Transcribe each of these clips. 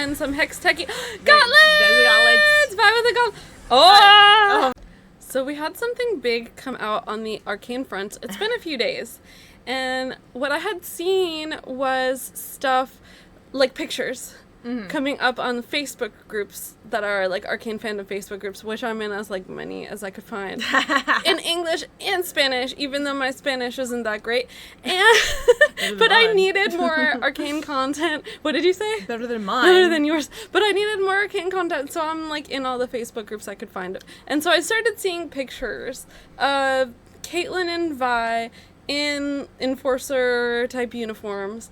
And some hex techie gauntlets! 5 of the gauntlets! Oh! So we had something big come out on the Arcane front. It's been a few days. And what I had seen was stuff, like pictures, coming up on Facebook groups that are like Arcane fandom Facebook groups, which I'm in as like many as I could find. In English and Spanish, even though my Spanish isn't that great. And but I needed more Arcane content. What did you say? Better than mine. Better than yours. But I needed more Arcane content, so I'm like in all the Facebook groups I could find. And so I started seeing pictures of Cait and VI in Enforcer type uniforms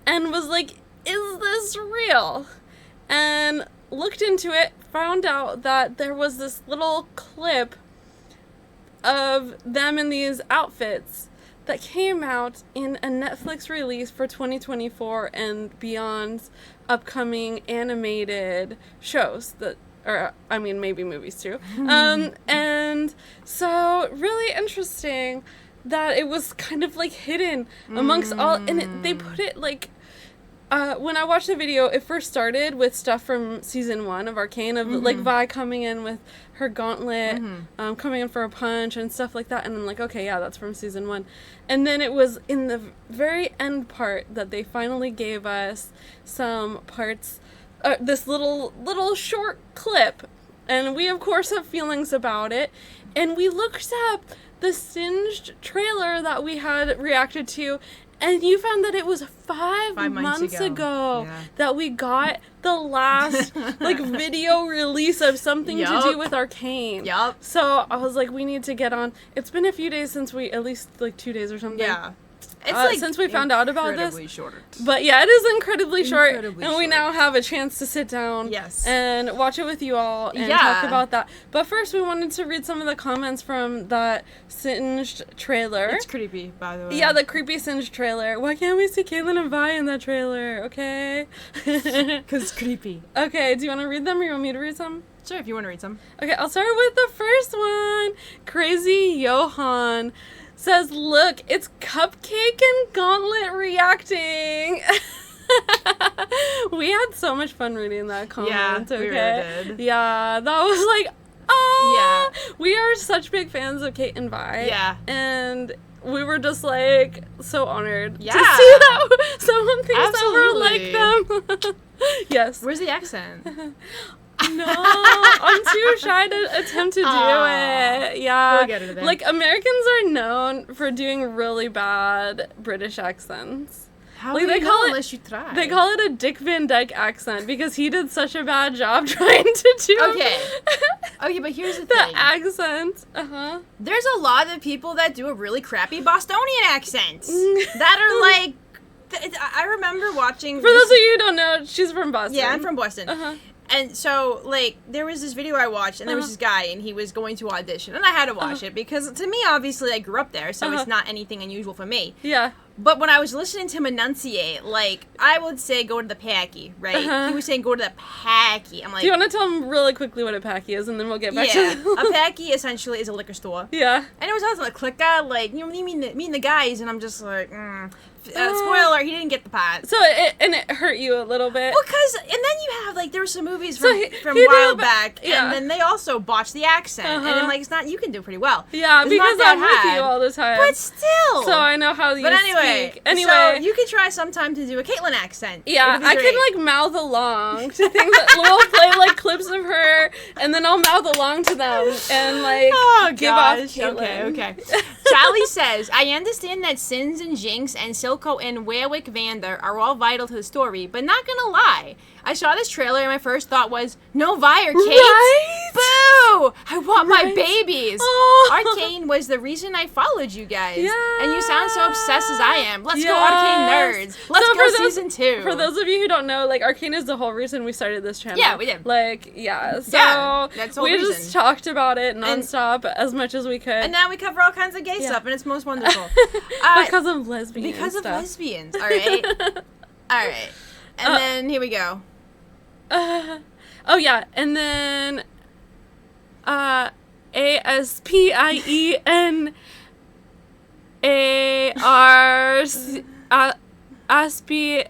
and was like, is this real? And looked into it, found out that there was this little clip of them in these outfits that came out in a Netflix release for 2024 and beyond's upcoming animated shows that, or I mean maybe movies too. And so really interesting that it was kind of like hidden amongst all, and they put it like, when I watched the video, it first started with stuff from season 1 of Arcane, of like Vi coming in with her gauntlet, coming in for a punch and stuff like that, and I'm like, okay, yeah, that's from season 1. And then it was in the very end part that they finally gave us some parts, this little short clip, and we of course have feelings about it, and we looked up the Singed trailer that we had reacted to, and you found that it was 5 months ago that we got the last like video release of something to do with Arcane. Yup. So I was like, we need to get on. It's been a few days since we, at least like 2 days or something. Yeah. It's like since we found out about this. Incredibly short. But yeah, it is incredibly short. And we now have a chance to sit down and watch it with you all and talk about that. But first, we wanted to read some of the comments from that Singed trailer. It's creepy, by the way. Yeah, the creepy Singed trailer. Why can't we see Cait and VI in that trailer? Okay. Because it's creepy. Okay, do you want to read them or you want me to read some? Sure, if you want to read some. Okay, I'll start with the first one. Crazy Johan says, look, it's Cupcake and Gauntlet reacting. We had so much fun reading that comment, we okay? really did. Yeah, that was like, oh! Yeah. We are such big fans of Cait and Vi. Yeah. And we were just like so honored to see that someone thinks that we're like them. Yes. Where's the accent? No, I'm too shy to attempt to do it. Yeah. We'll get it then. Like, Americans are known for doing really bad British accents. How like, do they you call know it, unless you try? They call it a Dick Van Dyke accent because he did such a bad job trying to do Okay, but here's the the thing. accent. There's a lot of people that do a really crappy Bostonian accent that are like, I remember watching. For those of you who don't know, she's from Boston. Yeah, I'm from Boston. And so, like, there was this video I watched, and there was this guy, and he was going to audition, and I had to watch it, because to me, obviously, I grew up there, so it's not anything unusual for me. Yeah. But when I was listening to him enunciate, like, I would say go to the packy, right? He was saying go to the packy. I'm like... Do you want to tell him really quickly what a packy is, and then we'll get back to it? A packy, essentially, is a liquor store. Yeah. And it was also like, clicker, like, you know, meeting the guys, and I'm just like, spoiler, he didn't get the part. So, it hurt you a little bit? Because, and then you have, like, there were some movies from a while back, and then they also botched the accent. And I'm like, it's not, you can do pretty well. Yeah, it's because I'm with you all the time. But still. So I know how you speak. Anyway. So you could try sometime to do a Caitlyn accent. Yeah, I can, like, mouth along to things that we'll play, like, clips of her, and then I'll mouth along to them, and, like, give off Caitlyn. Okay. Charlie says, I understand that Sins and Jinx and Silco and Warwick Vander are all vital to the story, but not gonna lie, I saw this trailer and my first thought was, no Vi or Cait? Right? Boo! I want my babies! Oh. Arcane was the reason I followed you guys. Yeah. And you sound so obsessed as I am. Let's go Arcane nerds. Let's go season 2. For those of you who don't know, like, Arcane is the whole reason we started this channel. Yeah, we did. Like, yeah. So that's the whole we reason. just talked about it nonstop as much as we could. And now we cover all kinds of gay stuff, and it's most wonderful. Because of lesbians. Because of lesbians, alright? Alright. And then, here we go. Oh yeah, and then ASPIENAR Aspi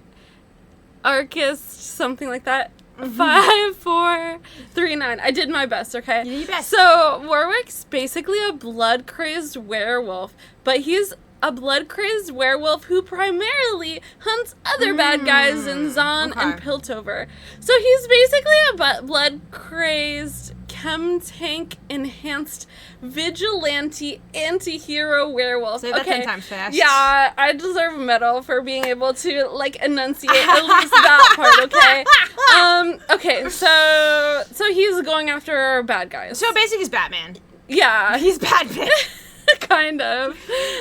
Archist, something like that. 5439. I did my best, okay? You did your best. So, Warwick's basically a blood-crazed werewolf, but he's a blood-crazed werewolf who primarily hunts other bad guys in Zon and Piltover. So he's basically a blood-crazed, chem-tank-enhanced, vigilante, anti-hero werewolf. Say that 10 times fast. Yeah, I deserve a medal for being able to, like, enunciate at least that part, okay? Okay, so he's going after bad guys. So basically he's Batman. Yeah. He's Batman. Kind of.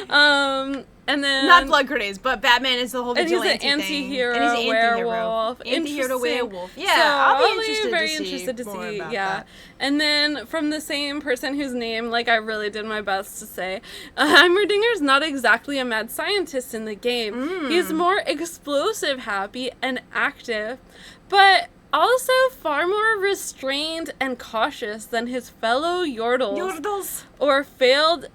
And then... Not blood crazed, but Batman is the whole vigilante and he's an anti-hero thing. And he's an werewolf. Anti-hero werewolf. Yeah, so I'll be very interested to see about yeah. that. And then from the same person whose name, like, I really did my best to say, Heimerdinger's not exactly a mad scientist in the game. He's more explosive, happy, and active, but also far more restrained and cautious than his fellow Yordles. Or failed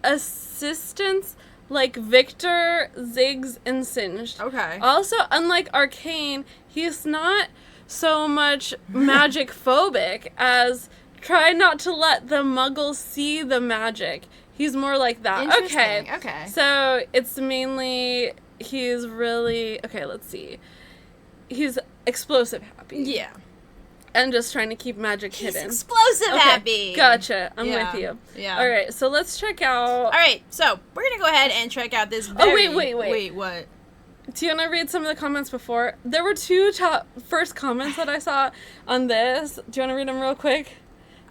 assistants like Victor, Ziggs, and Singed. Okay. Also, unlike Arcane, he's not so much magic phobic as try not to let the muggles see the magic. He's more like that. Interesting. Okay. So it's mainly he's really okay, let's see. He's explosive happy. Yeah. And just trying to keep magic hidden. Explosive happy. Gotcha. I'm with you. Yeah. All right, so let's check out. All right, so we're going to go ahead and check out this wait. Wait, what? Do you want to read some of the comments before? There were two first comments that I saw on this. Do you want to read them real quick?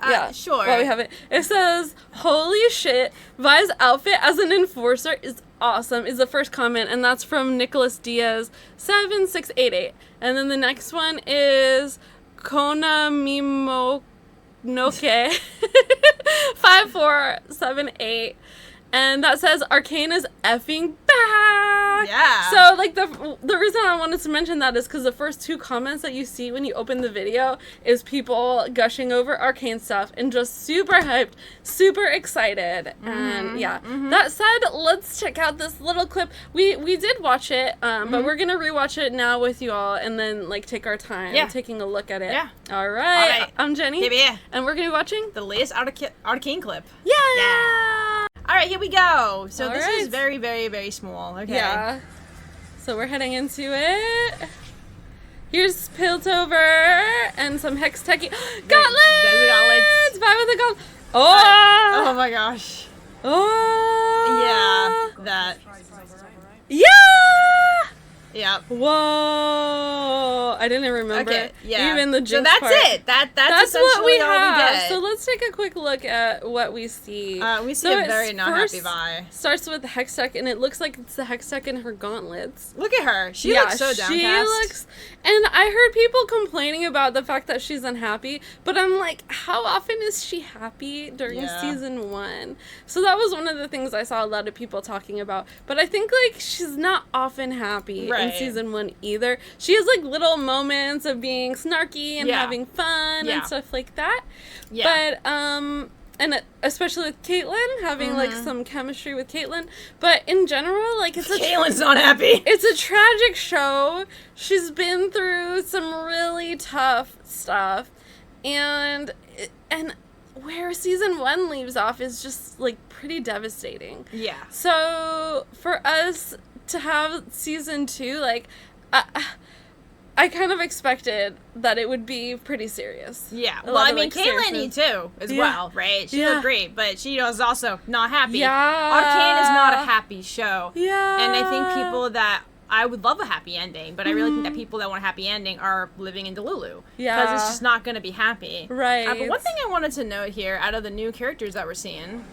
Yeah. Sure. Well, we have it. It says, "Holy shit, Vi's outfit as an enforcer is awesome," is the first comment, and that's from Nicholas Diaz 7688. And then the next one is Kona Mimonoke 5478. And that says Arcane is effing back. Yeah. So, like, the reason I wanted to mention that is because the first two comments that you see when you open the video is people gushing over Arcane stuff and just super hyped, super excited. And yeah. That said, let's check out this little clip. We did watch it, but we're gonna rewatch it now with you all and then, like, take our time taking a look at it. Yeah. All right. I'm Jenny. Yeah. And we're gonna be watching the latest Arcane clip. Yeah. All right, here we go. So All this right. is very, very, very small. Okay. Yeah. So we're heading into it. Here's Piltover and some Hex Techie. Gauntlets! There's the gauntlets. Bye with the gauntlet. Oh! Oh my gosh. Oh! Yeah. That. Yeah! Yeah. Whoa! I didn't remember. Okay. Yeah. Even the So jinx that's part. it. That's what we essentially all have. we get. So let's take a quick look at what we see. We see So a it very not happy first Vi. Starts with the Hextech, and it looks like it's the Hextech in her gauntlets. Look at her. She looks so downcast. She looks, and I heard people complaining about the fact that she's unhappy, but I'm like, how often is she happy during season 1? So that was one of the things I saw a lot of people talking about. But I think, like, she's not often happy in season 1 either. She has, like, little moments of being snarky and having fun and stuff like that. Yeah. But and especially with Caitlyn, having like some chemistry with Caitlyn. But in general, like, it's Caitlyn's not happy. It's a tragic show. She's been through some really tough stuff, and where season 1 leaves off is just like pretty devastating. Yeah. So for us to have season 2, like, I kind of expected that it would be pretty serious. Yeah. Well, I mean, Caitlyn too, as well, right? She looked great, but she was also not happy. Yeah. Arcane is not a happy show. Yeah. And I think people that I would love a happy ending, but I really think that people that want a happy ending are living in Delulu. Yeah. Because it's just not going to be happy. Right. But one thing I wanted to note here, out of the new characters that we're seeing.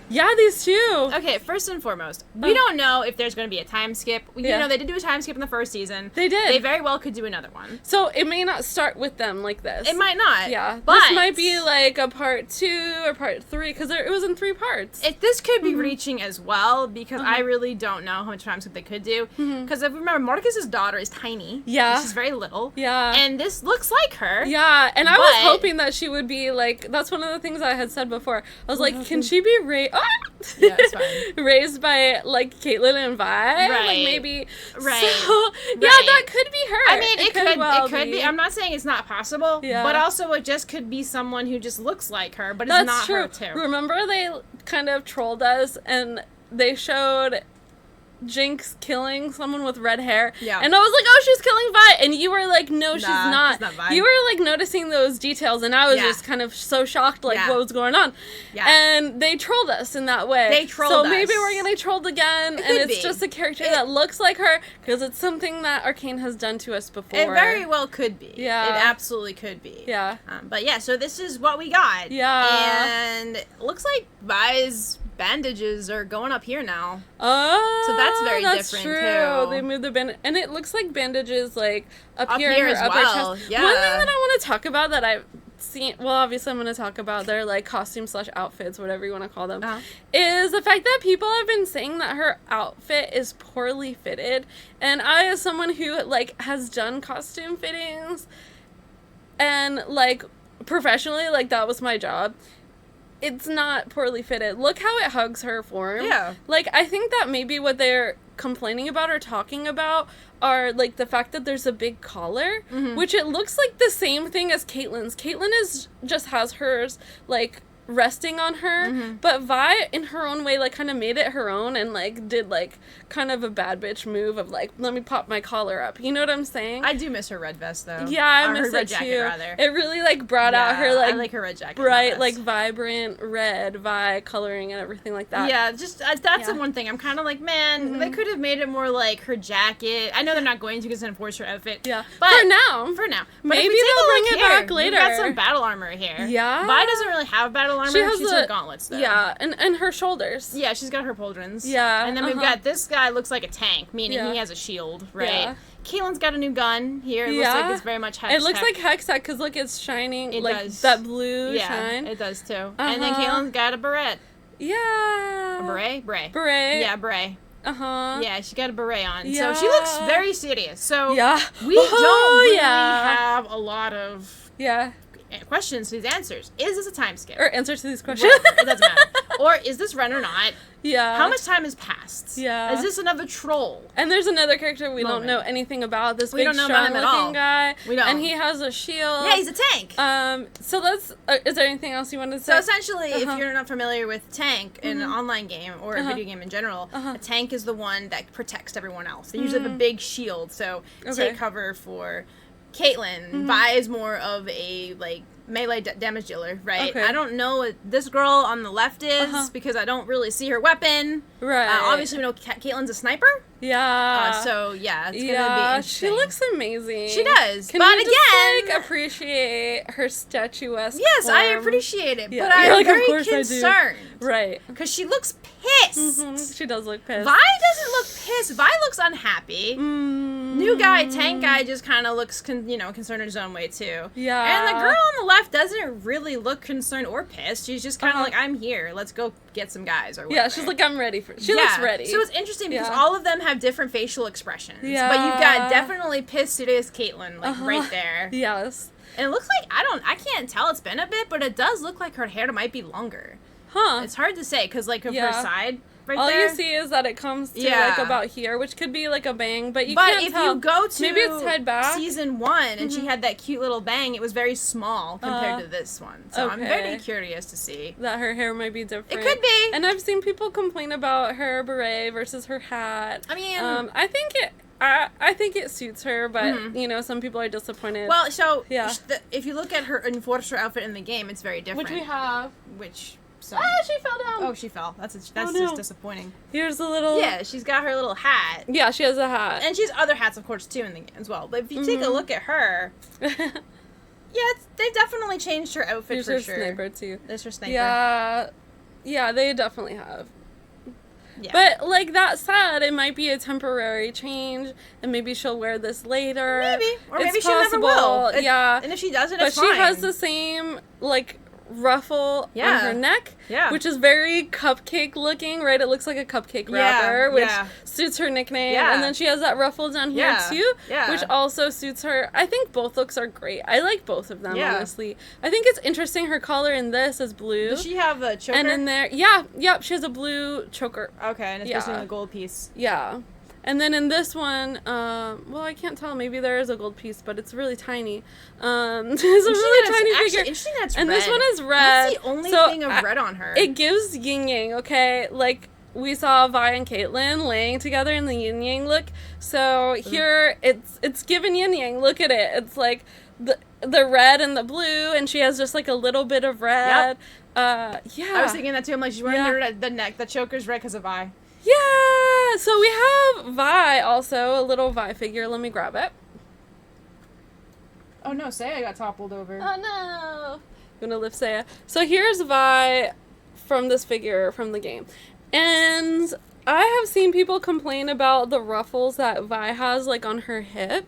Yeah, these two. Okay, first and foremost, we don't know if there's going to be a time skip. You know, they did do a time skip in the first season. They did. They very well could do another one. So it may not start with them like this. It might not. Yeah. But this might be like a part 2 or part 3, because it was in 3 parts. This could be reaching as well, because I really don't know how much time skip they could do. Because if you remember, Marcus's daughter is tiny. Yeah. She's very little. Yeah. And this looks like her. Yeah. And I was hoping that she would be like, that's one of the things I had said before. I was like, can she be Yeah, it's fine. Raised by, like, Caitlin and Vi. Right. Like, maybe. Right. So, yeah, that could be her. I mean, it could be. I'm not saying it's not possible, but also it just could be someone who just looks like her, but it's not her, too. Remember they kind of trolled us, and they showed Jinx killing someone with red hair. Yeah. And I was like, oh, she's killing Vi. And you were like, no, she's not. Vi. You were like noticing those details, and I was just kind of so shocked, like, what was going on. Yeah. And they trolled us in that way. They trolled us. So maybe we're getting trolled again, and it's just a character that looks like her, because it's something that Arcane has done to us before. It very well could be. Yeah. It absolutely could be. Yeah. But yeah, so this is what we got. Yeah. And it looks like Vi's bandages are going up here now. Oh, so that's very different true. too. They moved the bandage, and it looks like bandages like up here in her as upper well. chest. Yeah. One thing that I want to talk about that I've seen, well, obviously I'm going to talk about their like costume/outfits, whatever you want to call them, is the fact that people have been saying that her outfit is poorly fitted, and I, as someone who like has done costume fittings, and like professionally, like that was my job. It's not poorly fitted. Look how it hugs her form. Yeah. Like, I think that maybe what they're complaining about or talking about are, like, the fact that there's a big collar, which it looks like the same thing as Caitlyn's. Caitlyn just has hers, like, resting on her, but Vi, in her own way, like, kind of made it her own and, like, did, like, kind of a bad bitch move of, like, let me pop my collar up. You know what I'm saying? I do miss her red vest, though. Yeah, I or miss her red it, jacket, too. rather. It really, like, brought out her, like, I like her red jacket. bright, like, vibrant red Vi coloring and everything like that. Yeah, just, that's the one thing. I'm kind of like, man, they could have made it more like her jacket. I know they're not going to because it's an enforcer outfit. Yeah. But For now. But maybe they'll bring it back later. We've got some battle armor here. Yeah. Vi doesn't really have battle armor. She has her gauntlets, though. Yeah, and her shoulders. Yeah, she's got her pauldrons. Yeah. And then we've got this guy looks like a tank, meaning he has a shield, right? Yeah. Caitlin's got a new gun here. It looks like it's very much Hex. It looks like Hex Tech because look, it's shining. It like does. That blue shine. It does too. And then Caitlin's got a beret. Yeah. A beret? Beret. Yeah, beret. Yeah, she got a beret on. Yeah. So she looks very serious. So we don't really have a lot of questions to these answers. Is this a time skip? Or answers to these questions. It doesn't matter. Or is this run or not? Yeah. How much time has passed? Yeah. Is this another troll? And there's another character we don't know anything about. This big, strong-looking guy. We don't. And he has a shield. Yeah, he's a tank. So that's... is there anything else you want to say? So essentially, if you're not familiar with tank in an online game or a video game in general, a tank is the one that protects everyone else. They usually have a big shield, so take cover for Caitlyn. Vi is more of a, like, melee damage dealer, right? Okay. I don't know what this girl on the left is because I don't really see her weapon. Right. Obviously, we know Caitlin's a sniper. Yeah. So, yeah, it's going to be interesting. She looks amazing. She does. Can you just, like, appreciate her statuesque Yes, form? I appreciate it, but You're I'm like, very of course concerned. Right. Because she looks pissed. She does look pissed. Vi doesn't look pissed. Vi looks unhappy. New guy, tank guy, just kind of looks, concerned in his own way, too. Yeah. And the girl on the left doesn't really look concerned or pissed. She's just kind of like, I'm here. Let's go get some guys or whatever. Yeah, she's like, I'm ready for... She looks ready. So it's interesting because all of them have different facial expressions. Yeah. But you've got definitely pissed serious Caitlyn, like, right there. Yes. And it looks like, I can't tell, it's been a bit, but it does look like her hair might be longer. Huh. It's hard to say, because, like, of her side right all there. You see is that it comes to, like, about here, which could be, like, a bang, but you can't tell. But if you go to maybe it's tied back. season 1, and she had that cute little bang, it was very small compared to this one. So I'm very curious to see. That her hair might be different. It could be. And I've seen people complain about her beret versus her hat. I mean... I think it suits her, but, some people are disappointed. Well, so, if you look at her enforcer outfit in the game, it's very different. Which we have. So. She fell down. Oh, she fell. That's just disappointing. Here's a little... Yeah, she's got her little hat. Yeah, she has a hat. And she has other hats, of course, too, in the game as well. But if you take a look at her... they definitely changed her outfit for sure. There's her sniper, too. There's her sniper. Yeah, they definitely have. Yeah. But, like, that said, it might be a temporary change, and maybe she'll wear this later. Maybe. Or maybe she never will. Yeah. And if she doesn't, but it's fine. But she has the same, like, ruffle on her neck, which is very cupcake looking, right? It looks like a cupcake wrapper, which suits her nickname. And then she has that ruffle down here too, which also suits her. I think both looks are great. I like both of them, honestly. I think it's interesting her collar in this is blue. Does she have a choker? And in there, she has a blue choker. Okay, and it's missing a gold piece. Yeah. And then in this one, well, I can't tell. Maybe there is a gold piece, but it's really tiny. It's a really tiny figure. Interesting that's and red. this one is red. That's the only thing of red on her. It gives yin yang, okay? Like, we saw Vi and Caitlyn laying together in the yin yang look. So here, it's given yin yang. Look at it. It's like the red and the blue, and she has just like a little bit of red. I was thinking that too. I'm like, she's wearing the choker's red because of Vi. Yeah, so we have Vi also, a little Vi figure. Let me grab it. Oh no, Saya got toppled over. Oh no. I'm gonna lift Saya. So here's Vi from this figure from the game. And I have seen people complain about the ruffles that Vi has like on her hip.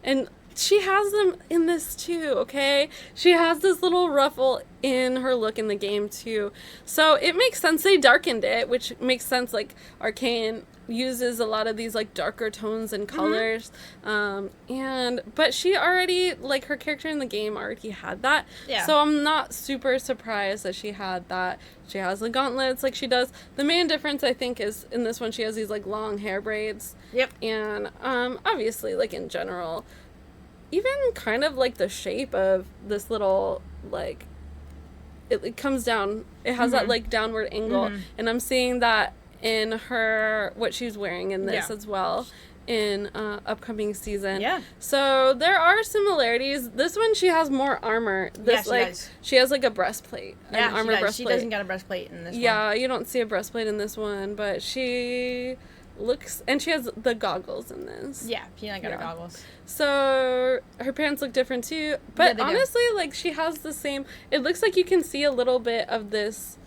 And she has them in this too, okay? She has this little ruffle in her look in the game too. So it makes sense they darkened it, which makes sense. Like Arcane uses a lot of these like darker tones and colors. But she already, like her character in the game already had that. Yeah. So I'm not super surprised that she had that. She has the gauntlets like she does. The main difference I think is in this one she has these like long hair braids. Yep. And obviously like in general, even kind of like the shape of this little, like, it comes down. It has that like downward angle. And I'm seeing that in her, what she's wearing in this as well in upcoming season. Yeah. So there are similarities. This one, she has more armor. This she has like a breastplate. Yeah, an armor breastplate. She doesn't get a breastplate in this one. Yeah, you don't see a breastplate in this one, but she looks, and she has the goggles in this. Yeah, she got her goggles. So her pants look different too, but honestly, like she has the same. It looks like you can see a little bit of this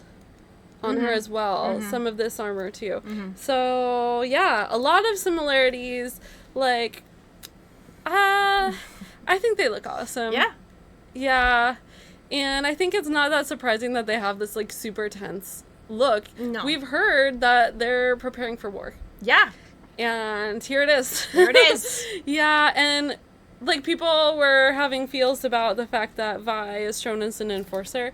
on her as well. Some of this armor too. So yeah, a lot of similarities. Like, I think they look awesome. Yeah. Yeah, and I think it's not that surprising that they have this like super tense look. No. We've heard that they're preparing for war. Yeah. And here it is. Here it is. Yeah, and like people were having feels about the fact that Vi is shown as an enforcer.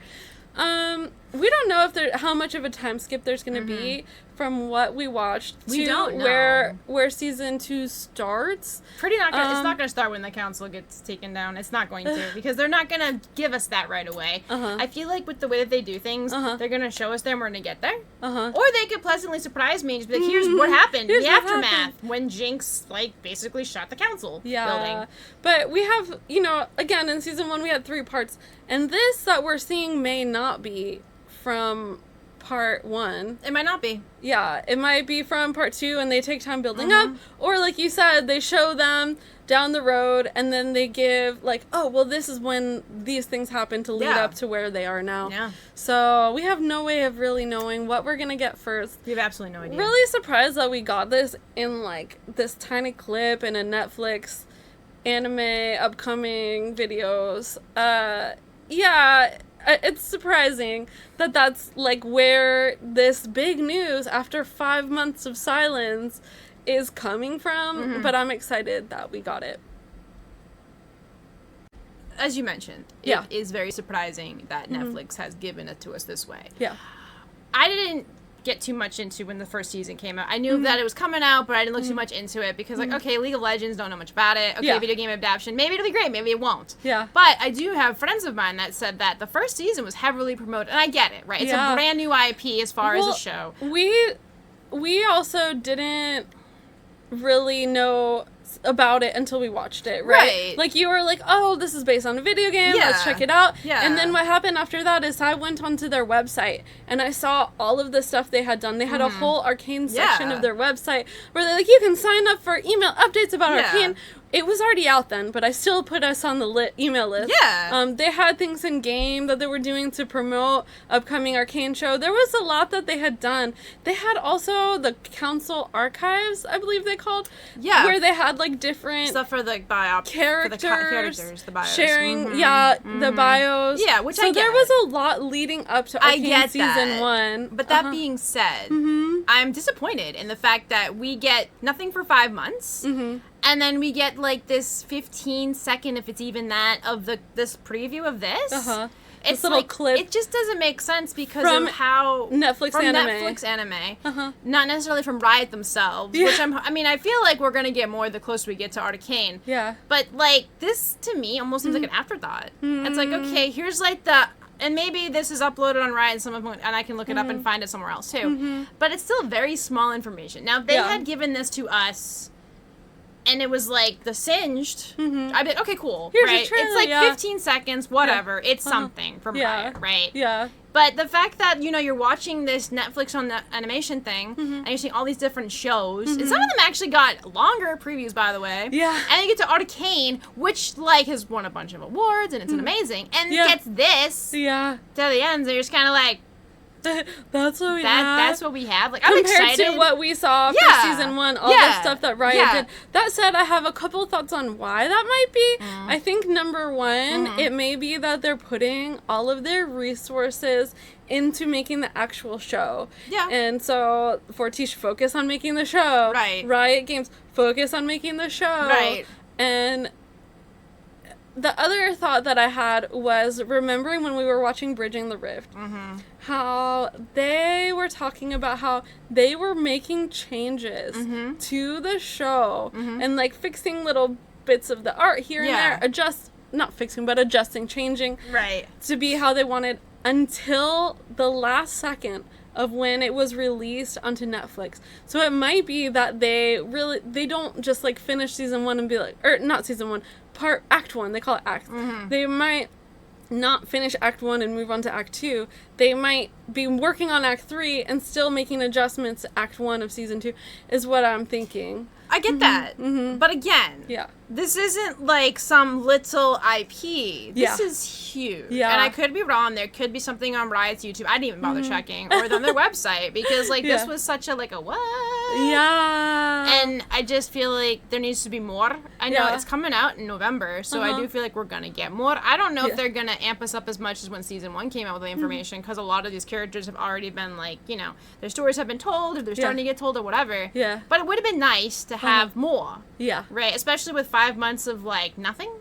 We don't know if how much of a time skip there's going to be from what we watched we don't know. where season 2 starts. Pretty not gonna, it's not going to start when the council gets taken down. It's not going to, because they're not going to give us that right away. I feel like with the way that they do things, they're going to show us them when they get there. Or they could pleasantly surprise me and just be like, here's what happened in the aftermath when Jinx like basically shot the council building. But we have, you know, again in season 1 we had 3 parts, and this that we're seeing may not be from part 1. It might not be. Yeah, it might be from part 2 and they take time building up, or like you said, they show them down the road and then they give like, oh, well, this is when these things happen to lead up to where they are now. Yeah. So we have no way of really knowing what we're gonna get first. We have absolutely no idea. Really surprised that we got this in like this tiny clip in a Netflix anime upcoming videos. Yeah, it's surprising that that's like where this big news after 5 months of silence is coming from, but I'm excited that we got it. As you mentioned, it is very surprising that Netflix has given it to us this way. Yeah. I didn't get too much into when the first season came out. I knew that it was coming out, but I didn't look too much into it because, like, okay, League of Legends, don't know much about it. Okay, video game adaptation, maybe it'll be great, maybe it won't. Yeah. But I do have friends of mine that said that the first season was heavily promoted, and I get it, right? It's a brand new IP as far as a show. We also didn't really know about it until we watched it, right? Like, you were like, oh, this is based on a video game, let's check it out. And then what happened after that is I went onto their website and I saw all of the stuff they had done. They had a whole Arcane section of their website where they're like, you can sign up for email updates about Arcane. it was already out then, but I still put us on the email list. Yeah. They had things in game that they were doing to promote upcoming Arcane show. There was a lot that they had done. They had also the council archives, I believe they called. Yeah. Where they had like different stuff for the bios, characters, the bios. Sharing, the bios. Yeah, which I get. There was a lot leading up to Arcane season 1. But that being said, I'm disappointed in the fact that we get nothing for 5 months. And then we get like this 15-second, if it's even that, of this preview of this. It's this little like, clip. It just doesn't make sense because of how Netflix anime, not necessarily from Riot themselves. Which I feel like we're gonna get more the closer we get to Arcane. Yeah. But like this to me almost seems like an afterthought. It's like, okay, here's like and maybe this is uploaded on Riot and I can look it up and find it somewhere else too. But it's still very small information. Now if they had given this to us. And it was like the singed. I'd be like, okay, cool. Here's right? Your trailer, it's like 15 seconds, whatever. It's something from Riot, right? Yeah. But the fact that, you're watching this Netflix on the animation thing, and you're seeing all these different shows, and some of them actually got longer previews, by the way. Yeah. And you get to Arcane, which, like, has won a bunch of awards, and it's amazing, and gets this to the end, so you're just kind of like, that's what we have. That's what we have. Like, I'm excited. Compared to what we saw for season 1, all the stuff that Riot did. That said, I have a couple thoughts on why that might be. I think number 1, it may be that they're putting all of their resources into making the actual show. Yeah. And so Fortiche focus on making the show. Right. Riot Games focus on making the show. Right. And the other thought that I had was remembering when we were watching Bridging the Rift, how they were talking about how they were making changes to the show and like fixing little bits of the art here and there, adjusting, changing to be how they wanted until the last second of when it was released onto Netflix. So it might be that they don't just like finish season 1 and be like, or not season 1, act 1, they call it act. They might not finish act 1 and move on to act 2. They might be working on act 3 and still making adjustments to act 1 of season 2 is what I'm thinking. I get that. But again, this isn't like some little IP. This is huge. And I could be wrong. There could be something on Riot's YouTube I didn't even bother checking, or on their website, because like this was such a what? Yeah. And I just feel like there needs to be more. I know it's coming out in November, so I do feel like we're gonna get more. I don't know if they're gonna amp us up as much as when season 1 came out with the information, because a lot of these characters have already been like, their stories have been told, or they're starting to get told, or whatever. Yeah. But it would have been nice to have more. Yeah. Right? Especially with 5 months of, like, nothing.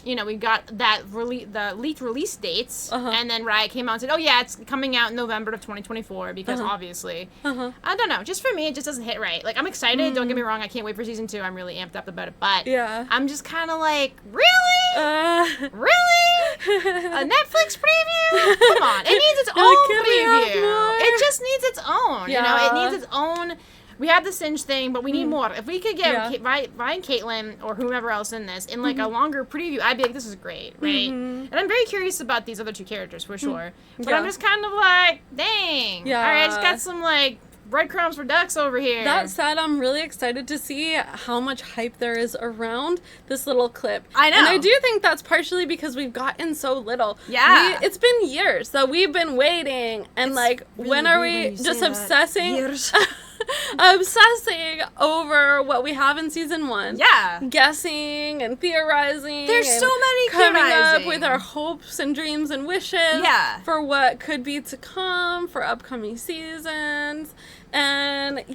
We got the leaked release dates, and then Riot came out and said, oh, yeah, it's coming out in November of 2024, because obviously. I don't know. Just for me, it just doesn't hit right. Like, I'm excited. Don't get me wrong. I can't wait for season 2. I'm really amped up about it. But I'm just kind of like, really? Really? A Netflix preview? Come on. It needs its own preview. It just needs its own. It needs its own. We have the Singe thing, but we need more. If we could get Ryan Caitlin or whomever else in this in like a longer preview, I'd be like, this is great, right? And I'm very curious about these other 2 characters for sure. But I'm just kind of like, dang. All right, I just got some like breadcrumbs for ducks over here. That said, I'm really excited to see how much hype there is around this little clip. I know. And I do think that's partially because we've gotten so little. Yeah. It's been years that we've been waiting. And it's like, really when are we just obsessing? Years. Obsessing over what we have in season 1. Yeah. Guessing and theorizing. There's so many coming theorizing. Up with our hopes and dreams and wishes. Yeah. For what could be to come for upcoming seasons. And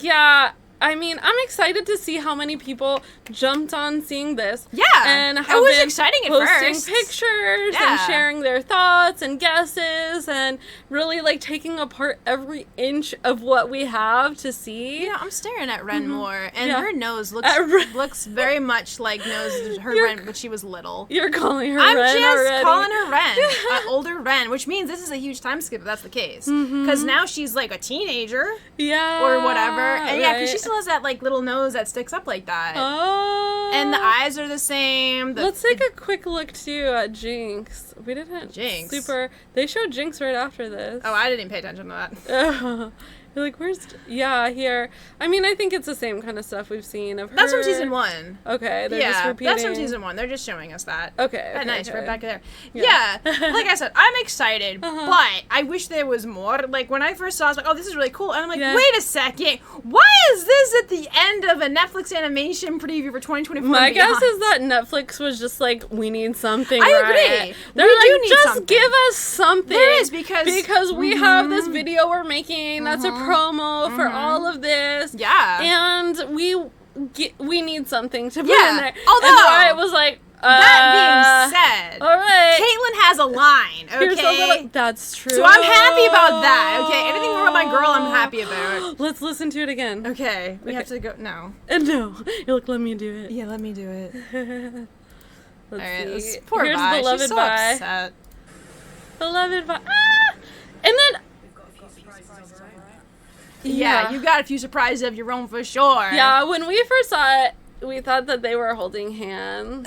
I'm excited to see how many people jumped on seeing this. Yeah. And it was exciting at first. Posting pictures and sharing their thoughts and guesses and really like taking apart every inch of what we have to see. I'm staring at Ren more, and her nose looks very much like Ren when she was little. You're calling her Ren already. I'm just calling her Ren. Older Ren, which means this is a huge time skip if that's the case. Because now she's like a teenager. Yeah. Or whatever. And because she still has that like little nose that sticks up like that. Oh. And the eyes are the same. Let's take a quick look too at Jinx. We didn't. Jinx. They showed Jinx right after this. Oh, I didn't pay attention to that. You're like, where's... Yeah, here. I mean, I think it's the same kind of stuff we've seen of her. That's from season 1. Okay, they're just repeating. That's from season 1. They're just showing us that. Okay. Nice, right back there. Yeah. Like I said, I'm excited, but I wish there was more. Like, when I first saw it, I was like, oh, this is really cool. And I'm like, wait a second. Why is this at the end of a Netflix animation preview for 2024? My guess is that Netflix was just like, we need something. I agree. They're like, just give us something. There is, because we have this video we're making that's a promo for all of this. Yeah. And we need something to put in there. Although, and it was like, that being said, all right, Caitlin has a line, okay? That's true. So I'm happy about that, okay? Anything more about my girl, I'm happy about. Let's listen to it again. Okay. We have to go. No. No. You're like, let me do it. Yeah, let me do it. Let's see. Poor Here's Vi. Beloved She's so Vi. upset. Beloved Vi. Ah! And then... Yeah, you got a few surprises of your own for sure. Yeah, when we first saw it, we thought that they were holding hands.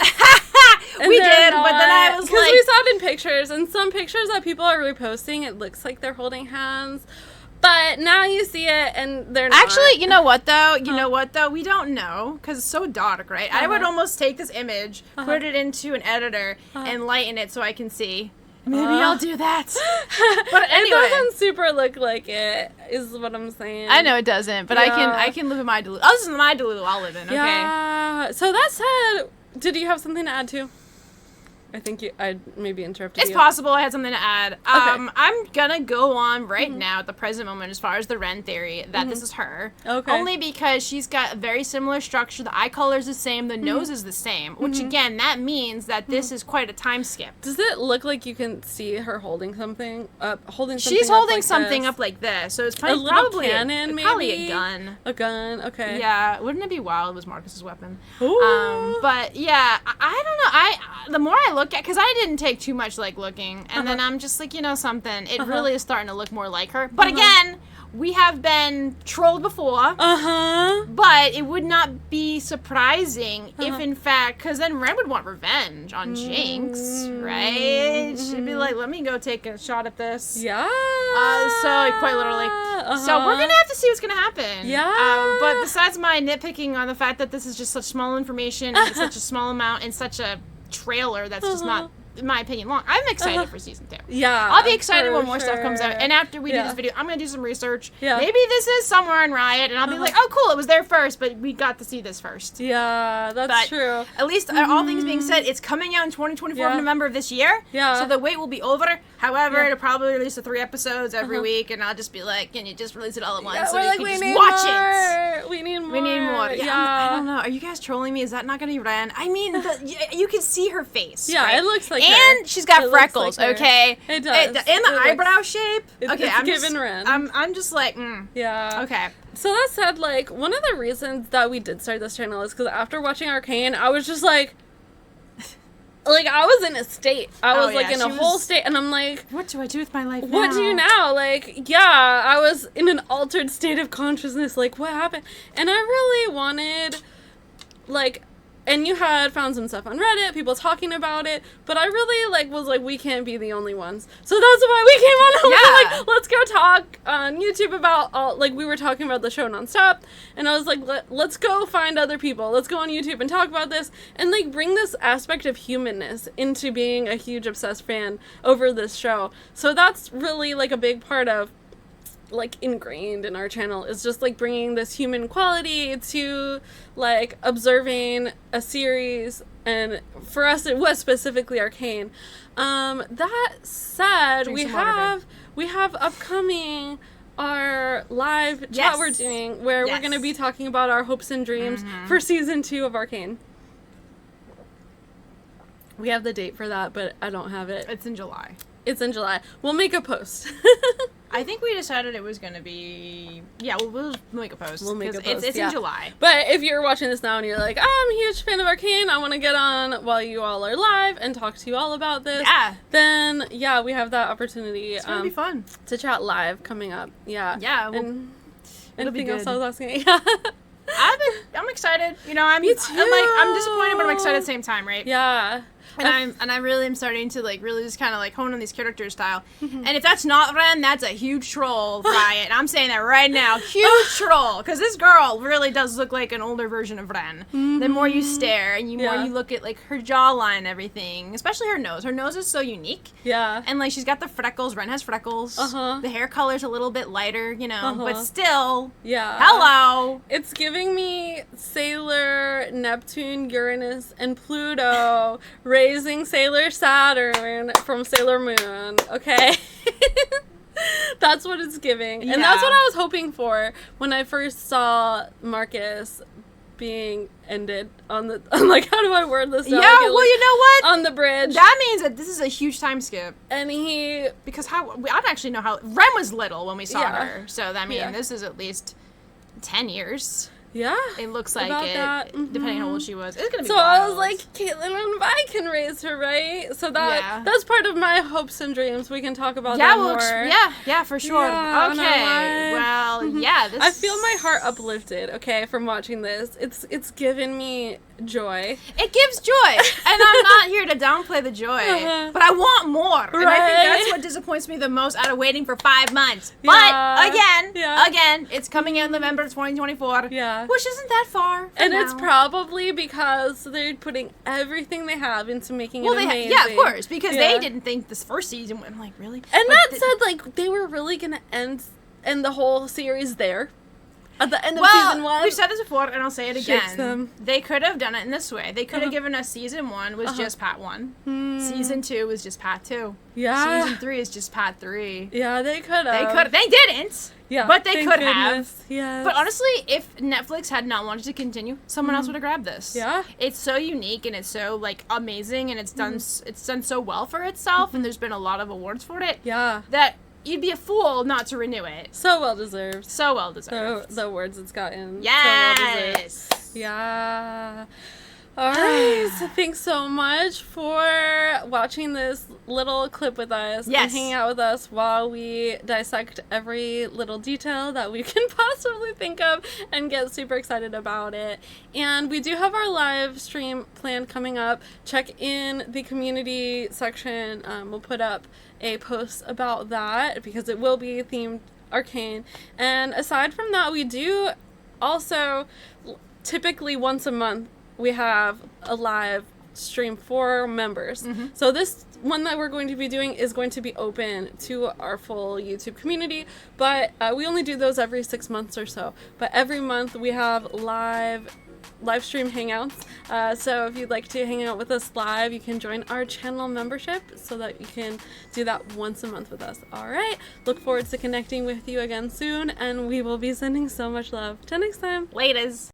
We did, but then I was like... Because we saw it in pictures, and some pictures that people are reposting, it looks like they're holding hands. But now you see it, and they're not. Actually, you know what, though? We don't know, because it's so dark, right? I would almost take this image, put it into an editor, and lighten it so I can see. Maybe I'll do that. But anyway. It doesn't super look like it, is what I'm saying. I know it doesn't, but I can live in my Delulu. Oh, this is my Delulu I'll live in, okay? Yeah. So that said, did you have something to add too? I think I maybe interrupted you. It's possible I had something to add. Okay. I'm gonna go on right now at the present moment as far as the Ren theory that this is her. Okay. Only because she's got a very similar structure. The eye color is the same. The nose is the same. Which again, that means that this is quite a time skip. Does it look like you can see her holding something up? She's holding something up like this. So it's probably cannon, maybe? Probably a gun. A gun. Okay. Yeah. Wouldn't it be wild if it was Marcus's weapon? Ooh. But yeah, I don't know. The more I look at, because I didn't take too much looking, and then I'm just like, something. It really is starting to look more like her. But again, we have been trolled before. But it would not be surprising if, in fact, because then Ren would want revenge on Jinx, right? She'd be like, let me go take a shot at this. Yeah. So quite literally. So we're gonna have to see what's gonna happen. Yeah. But besides my nitpicking on the fact that this is just such small information and such a small amount and such a trailer that's just not, in my opinion, long. I'm excited for season 2. Yeah. I'll be excited when more stuff comes out. And after we do this video, I'm going to do some research. Yeah. Maybe this is somewhere in Riot, and I'll be like, oh, cool, it was there first, but we got to see this first. Yeah, that's true. At least, all things being said, it's coming out in 2024 in November of this year. Yeah. So the wait will be over. However, it'll probably release the 3 episodes every week, and I'll just be like, can you just release it all at once so you can just watch it? We need more. We need more. Yeah. I don't know. Are you guys trolling me? Is that not going to be Ren? I mean, you can see her face. Yeah, right? it looks like and she's got freckles, okay? It does. And the eyebrow shape. Okay, I'm given Ren. I'm just like, Yeah. Okay. So that said, one of the reasons that we did start this channel is because after watching Arcane, I was just like, I was in a state. I was in a whole state, and I'm like, what do I do with my life now? What do you now? I was in an altered state of consciousness. What happened? And I really wanted, and you had found some stuff on Reddit, people talking about it, but I really, was like, we can't be the only ones. So that's why we came on. We were let's go talk on YouTube about all, we were talking about the show nonstop, and I was like, let's go find other people. Let's go on YouTube and talk about this, and, bring this aspect of humanness into being a huge obsessed fan over this show. So that's really, a big part of ingrained in our channel is just bringing this human quality to observing a series, and for us it was specifically Arcane. That said, we have upcoming our live chat we're doing where we're going to be talking about our hopes and dreams for season 2 of Arcane. We have the date for that, but I don't have it. It's in July. It's in July. We'll make a post. I think we decided it was going to be... Yeah, we'll make a post. We'll make a post, It's in July. But if you're watching this now and you're like, I'm a huge fan of Arcane, I want to get on while you all are live and talk to you all about this. Yeah. Then, we have that opportunity. It's going to be fun. To chat live coming up. Yeah. Yeah. And anything else I was asking? I'm excited. Me too. I'm disappointed, but I'm excited at the same time, right? Yeah. And I really am starting to like really just kind of like hone on these character style. And if that's not Ren, that's a huge troll, Riot. I'm saying that right now, huge troll, because this girl really does look like an older version of Ren. The more you stare and more you look at like her jawline and everything, especially her nose. Her nose is so unique. Yeah. And like she's got the freckles. Ren has freckles. The hair color's a little bit lighter, you know, but still. Yeah. Hello. It's giving me Sailor Neptune, Uranus, and Pluto raising Sailor Saturn from Sailor Moon. Okay. That's what it's giving. And that's what I was hoping for when I first saw Marcus being ended on the, I'm like, how do I word this now? Yeah, well, you know what? On the bridge. That means that this is a huge time skip. And because I don't actually know how, Ren was little when we saw her. So, I mean, this is at least 10 years. Yeah. It looks like it, that. Depending on how old she was. It's going to be So wild. I was like, Caitlin and Vi can raise her, right? So that's part of my hopes and dreams. We can talk about that more. Yeah, for sure. Yeah, okay. Well, yeah. I feel my heart uplifted, okay, from watching this. It's given me joy. It gives joy. And I'm not here to downplay the joy. But I want more. And I think that's what disappoints me the most out of waiting for 5 months. But, again, it's coming out in November 2024. Yeah. Which isn't that far. And it's probably because they're putting everything they have into making it amazing. Yeah, of course. Because they didn't think this first season, I'm like, really? And that said, like, they were really going to end the whole series there. At the end of season 1. We've said this before, and I'll say it again. They could have done it in this way. They could have given us season 1 was just part 1. Season 2 was just part 2. Yeah. Season 3 is just part 3. Yeah, they could have. They didn't. Yeah. But they could have. Yeah. But honestly, if Netflix had not wanted to continue, someone else would have grabbed this. Yeah. It's so unique and it's so like amazing and it's done so well for itself and there's been a lot of awards for it. Yeah. That you'd be a fool not to renew it. So well deserved. So well deserved. The awards it's gotten. Yes. So well deserved. Yeah. All right. Thanks so much for watching this little clip with us and hanging out with us while we dissect every little detail that we can possibly think of and get super excited about it. And we do have our live stream planned coming up. Check in the community section. We'll put up a post about that because it will be themed Arcane. And aside from that, we do also typically once a month we have a live stream for members. So this one that we're going to be doing is going to be open to our full YouTube community, but we only do those every 6 months or so. But every month we have live stream hangouts. So if you'd like to hang out with us live, you can join our channel membership so that you can do that once a month with us. All right. Look forward to connecting with you again soon, and we will be sending so much love. Till next time. Laters.